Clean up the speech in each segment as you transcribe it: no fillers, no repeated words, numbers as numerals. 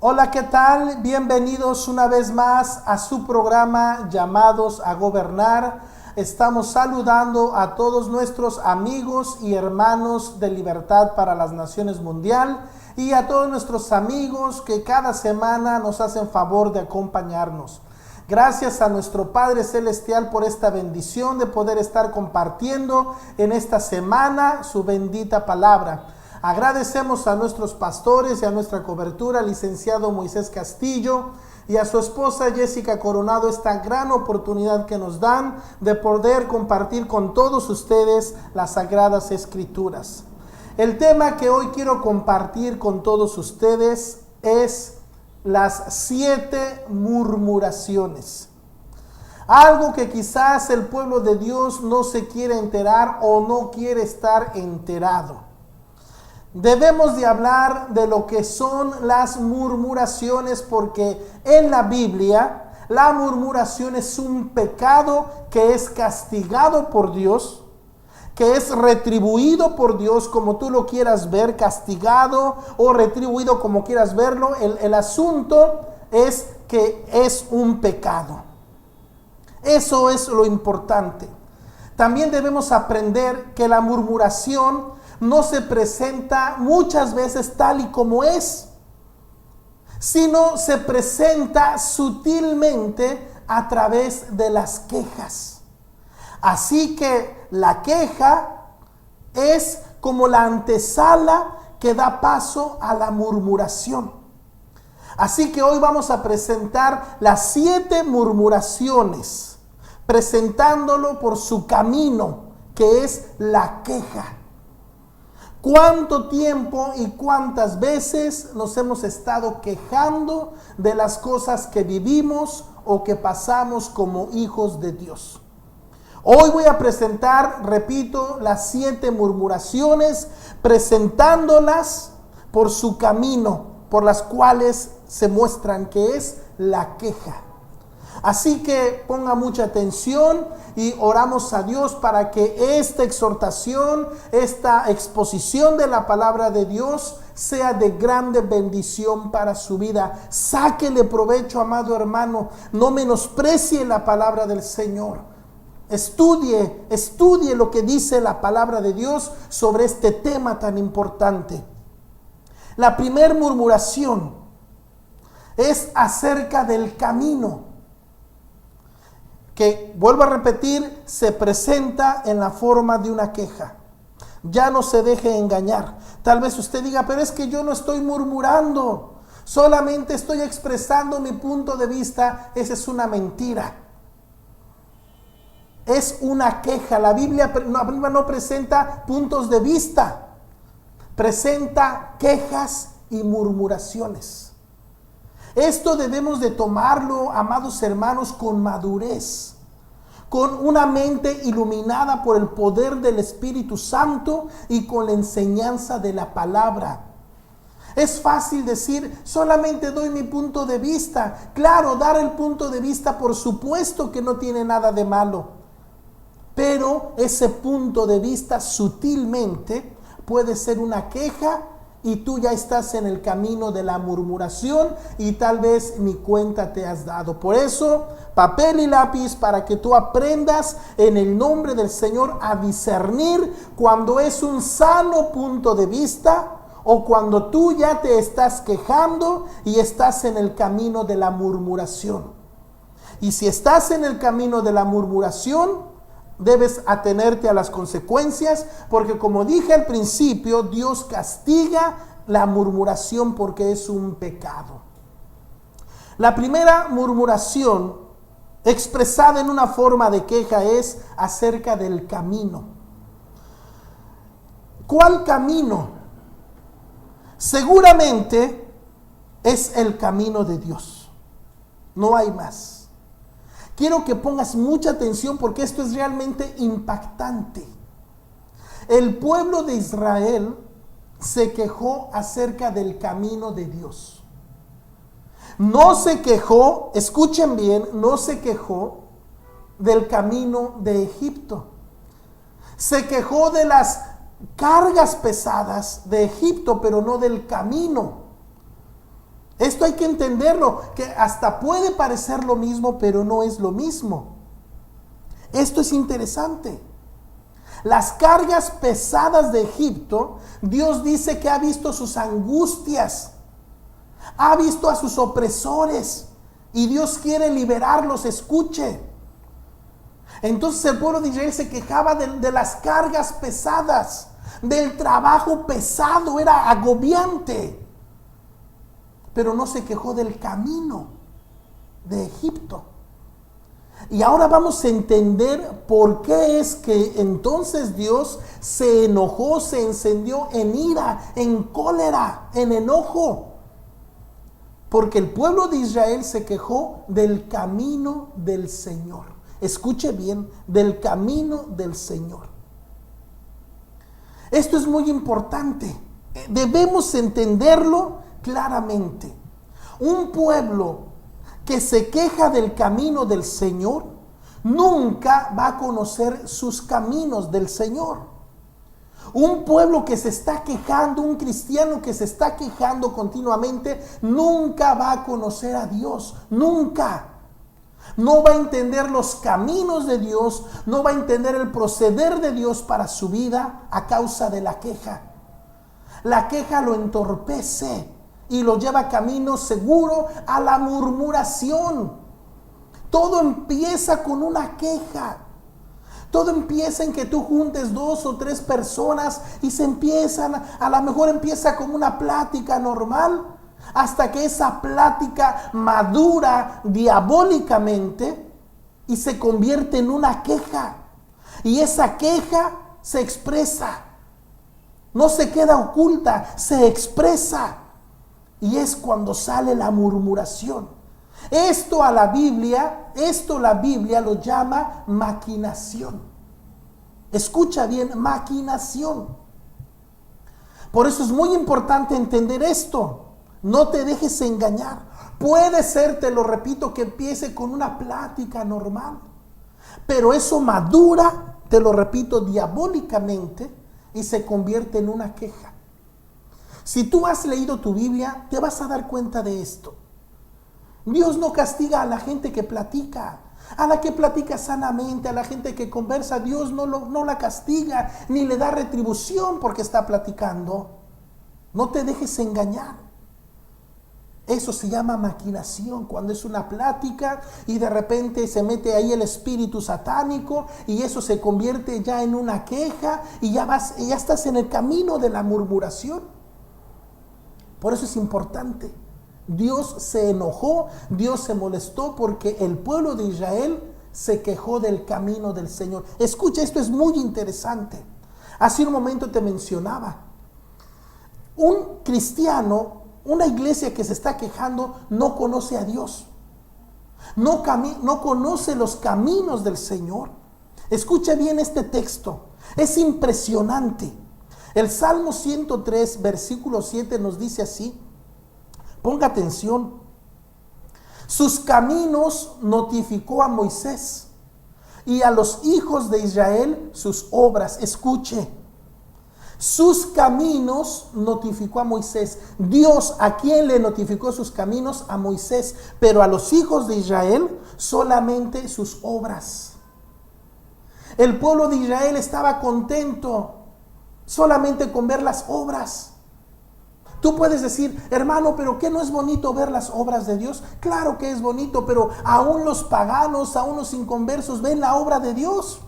Hola, ¿qué tal? Bienvenidos una vez más a su programa Llamados a Gobernar. Estamos saludando a todos nuestros amigos y hermanos de Libertad para las Naciones Mundial y a todos nuestros amigos que cada semana nos hacen favor de acompañarnos. Gracias a nuestro Padre Celestial por esta bendición de poder estar compartiendo en esta semana su bendita palabra. Agradecemos a nuestros pastores y a nuestra cobertura, licenciado Moisés Castillo, y a su esposa Jessica Coronado, esta gran oportunidad que nos dan de poder compartir con todos ustedes las Sagradas Escrituras. El tema que hoy quiero compartir con todos ustedes es las 7 murmuraciones. Algo que quizás el pueblo de Dios no se quiere enterar o no quiere estar enterado. Debemos de hablar de lo que son las murmuraciones, porque en la Biblia la murmuración es un pecado que es castigado por Dios, que es retribuido por Dios, como tú lo quieras ver, castigado o retribuido como quieras verlo. El asunto es que es un pecado. Eso es lo importante. También debemos aprender que la murmuración no se presenta muchas veces tal y como es, sino se presenta sutilmente a través de las quejas. Así que la queja es como la antesala que da paso a la murmuración. Así que hoy vamos a presentar las 7 murmuraciones, presentándolo por su camino, que es la queja. ¿Cuánto tiempo y cuántas veces nos hemos estado quejando de las cosas que vivimos o que pasamos como hijos de Dios? Hoy voy a presentar, repito, las 7 murmuraciones, presentándolas por su camino, por las cuales se muestran que es la queja. Así que ponga mucha atención y oramos a Dios para que esta exhortación, esta exposición de la palabra de Dios sea de grande bendición para su vida. Sáquele provecho, amado hermano. No menosprecie la palabra del Señor. Estudie lo que dice la palabra de Dios sobre este tema tan importante. La primera murmuración es acerca del camino, que, vuelvo a repetir, se presenta en la forma de una queja. Ya no se deje engañar. Tal vez usted diga, pero es que yo no estoy murmurando, solamente estoy expresando mi punto de vista. Esa es una mentira. Es una queja. La Biblia no presenta puntos de vista, presenta quejas y murmuraciones. Esto debemos de tomarlo, amados hermanos, con madurez, con una mente iluminada por el poder del Espíritu Santo y con la enseñanza de la palabra. Es fácil decir, solamente doy mi punto de vista. Claro, dar el punto de vista, por supuesto que no tiene nada de malo. Pero ese punto de vista sutilmente puede ser una queja, y tú ya estás en el camino de la murmuración y tal vez ni cuenta te has dado. Por eso, papel y lápiz para que tú aprendas en el nombre del Señor a discernir cuando es un sano punto de vista o cuando tú ya te estás quejando y estás en el camino de la murmuración. Y si estás en el camino de la murmuración, debes atenerte a las consecuencias, porque como dije al principio, Dios castiga la murmuración porque es un pecado. La primera murmuración expresada en una forma de queja es acerca del camino. ¿Cuál camino? Seguramente es el camino de Dios. No hay más. Quiero que pongas mucha atención porque esto es realmente impactante. El pueblo de Israel se quejó acerca del camino de Dios. No se quejó, escuchen bien, no se quejó del camino de Egipto. Se quejó de las cargas pesadas de Egipto, pero no del camino. Esto hay que entenderlo, que hasta puede parecer lo mismo, pero no es lo mismo. Esto es interesante. Las cargas pesadas de Egipto, Dios dice que ha visto sus angustias, ha visto a sus opresores y Dios quiere liberarlos. Escuche. Entonces el pueblo de Israel se quejaba de las cargas pesadas, del trabajo pesado, era agobiante. Pero no se quejó del camino de Egipto. Y ahora vamos a entender por qué es que entonces Dios se enojó, se encendió en ira, en cólera, en enojo. Porque el pueblo de Israel se quejó del camino del Señor. Escuche bien, del camino del Señor. Esto es muy importante. Debemos entenderlo claramente. Un pueblo que se queja del camino del Señor nunca va a conocer sus caminos del Señor. Un pueblo que se está quejando, un cristiano que se está quejando continuamente, nunca va a conocer a Dios, nunca. No va a entender los caminos de Dios, no va a entender el proceder de Dios para su vida a causa de la queja. La queja lo entorpece y lo lleva camino seguro a la murmuración. Todo empieza con una queja. Todo empieza en que tú juntes 2 o 3 personas y se empiezan, a lo mejor empieza como una plática normal, hasta que esa plática madura diabólicamente y se convierte en una queja. Y esa queja se expresa, no se queda oculta, se expresa. Y es cuando sale la murmuración. Esto la Biblia lo llama maquinación. Escucha bien, maquinación. Por eso es muy importante entender esto. No te dejes engañar. Puede ser, te lo repito, que empiece con una plática normal, pero eso madura, te lo repito, diabólicamente y se convierte en una queja. Si tú has leído tu Biblia, te vas a dar cuenta de esto. Dios no castiga a la gente que platica, a la que platica sanamente, a la gente que conversa. Dios no la castiga, ni le da retribución porque está platicando. No te dejes engañar. Eso se llama maquinación, cuando es una plática y de repente se mete ahí el espíritu satánico y eso se convierte ya en una queja y ya estás en el camino de la murmuración. Por eso es importante. Dios se enojó, Dios se molestó porque el pueblo de Israel se quejó del camino del Señor. Escucha, esto es muy interesante. Hace un momento te mencionaba, un cristiano, una iglesia que se está quejando, no conoce a Dios. No conoce los caminos del Señor. Escucha bien este texto. Es impresionante. El Salmo 103, versículo 7 nos dice así. Ponga atención. Sus caminos notificó a Moisés y a los hijos de Israel sus obras. Escuche. Sus caminos notificó a Moisés. Dios, ¿a quién le notificó sus caminos? A Moisés. Pero a los hijos de Israel solamente sus obras. El pueblo de Israel estaba contento solamente con ver las obras. Tú puedes decir, hermano, pero ¿qué no es bonito ver las obras de Dios? Claro que es bonito, pero aún los paganos, aún los inconversos ven la obra de Dios,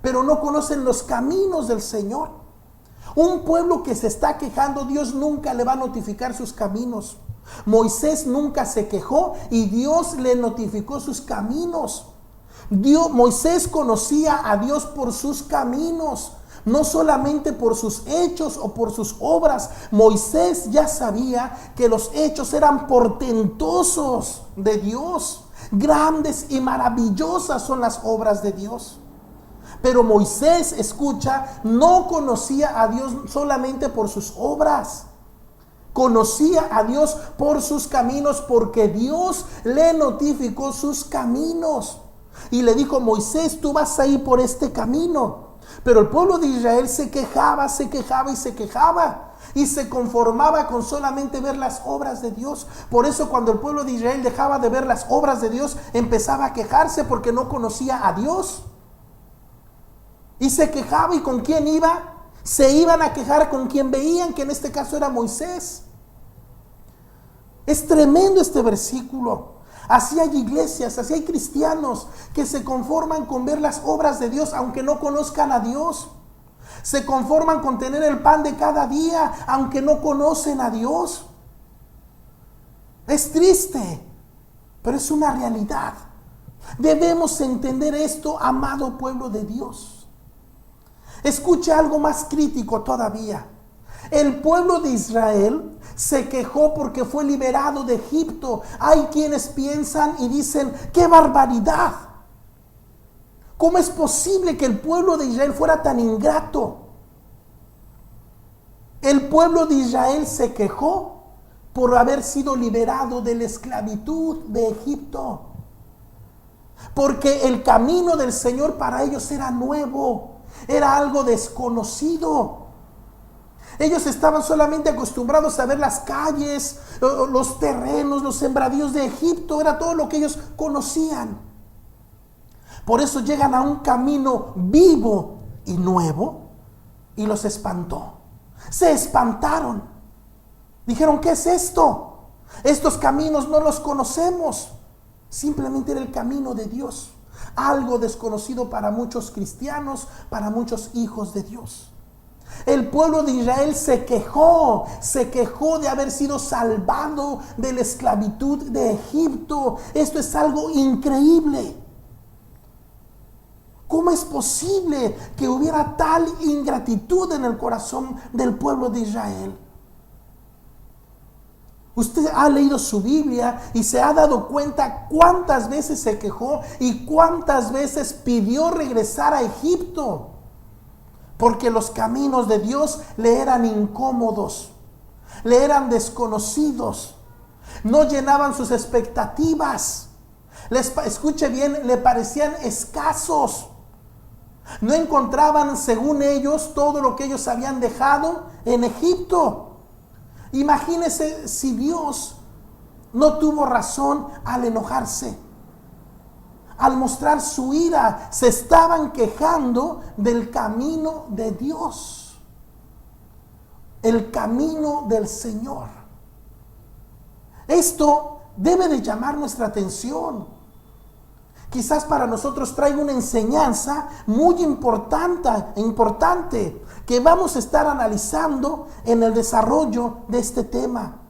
pero no conocen los caminos del Señor. Un pueblo que se está quejando, Dios nunca le va a notificar sus caminos. Moisés nunca se quejó y Dios le notificó sus caminos. Moisés conocía a Dios por sus caminos, no solamente por sus hechos o por sus obras. Moisés ya sabía que los hechos eran portentosos de Dios. Grandes y maravillosas son las obras de Dios. Pero Moisés, escucha, no conocía a Dios solamente por sus obras. Conocía a Dios por sus caminos, porque Dios le notificó sus caminos. Y le dijo, Moisés, tú vas a ir por este camino. Pero el pueblo de Israel se quejaba y se conformaba con solamente ver las obras de Dios. Por eso cuando el pueblo de Israel dejaba de ver las obras de Dios, empezaba a quejarse porque no conocía a Dios. Y se quejaba, ¿y con quién iba? Se iban a quejar con quien veían, que en este caso era Moisés. Es tremendo este versículo. Así hay iglesias, así hay cristianos que se conforman con ver las obras de Dios aunque no conozcan a Dios. Se conforman con tener el pan de cada día aunque no conocen a Dios. Es triste, pero es una realidad. Debemos entender esto, amado pueblo de Dios. Escuche algo más crítico todavía. El pueblo de Israel se quejó porque fue liberado de Egipto. Hay quienes piensan y dicen, ¡qué barbaridad! ¿Cómo es posible que el pueblo de Israel fuera tan ingrato? El pueblo de Israel se quejó por haber sido liberado de la esclavitud de Egipto. Porque el camino del Señor para ellos era nuevo, era algo desconocido. Ellos estaban solamente acostumbrados a ver las calles, los terrenos, los sembradíos de Egipto. Era todo lo que ellos conocían. Por eso llegan a un camino vivo y nuevo y los espantó. Se espantaron. Dijeron, ¿qué es esto? Estos caminos no los conocemos. Simplemente era el camino de Dios. Algo desconocido para muchos cristianos, para muchos hijos de Dios. El pueblo de Israel se quejó de haber sido salvado de la esclavitud de Egipto. Esto es algo increíble. ¿Cómo es posible que hubiera tal ingratitud en el corazón del pueblo de Israel? Usted ha leído su Biblia y se ha dado cuenta cuántas veces se quejó y cuántas veces pidió regresar a Egipto. Porque los caminos de Dios le eran incómodos, le eran desconocidos, no llenaban sus expectativas. Escuche bien, le parecían escasos. No encontraban, según ellos, todo lo que ellos habían dejado en Egipto. Imagínese si Dios no tuvo razón al enojarse. Al mostrar su ira, se estaban quejando del camino de Dios, el camino del Señor. Esto debe de llamar nuestra atención. Quizás para nosotros traiga una enseñanza muy importante que vamos a estar analizando en el desarrollo de este tema.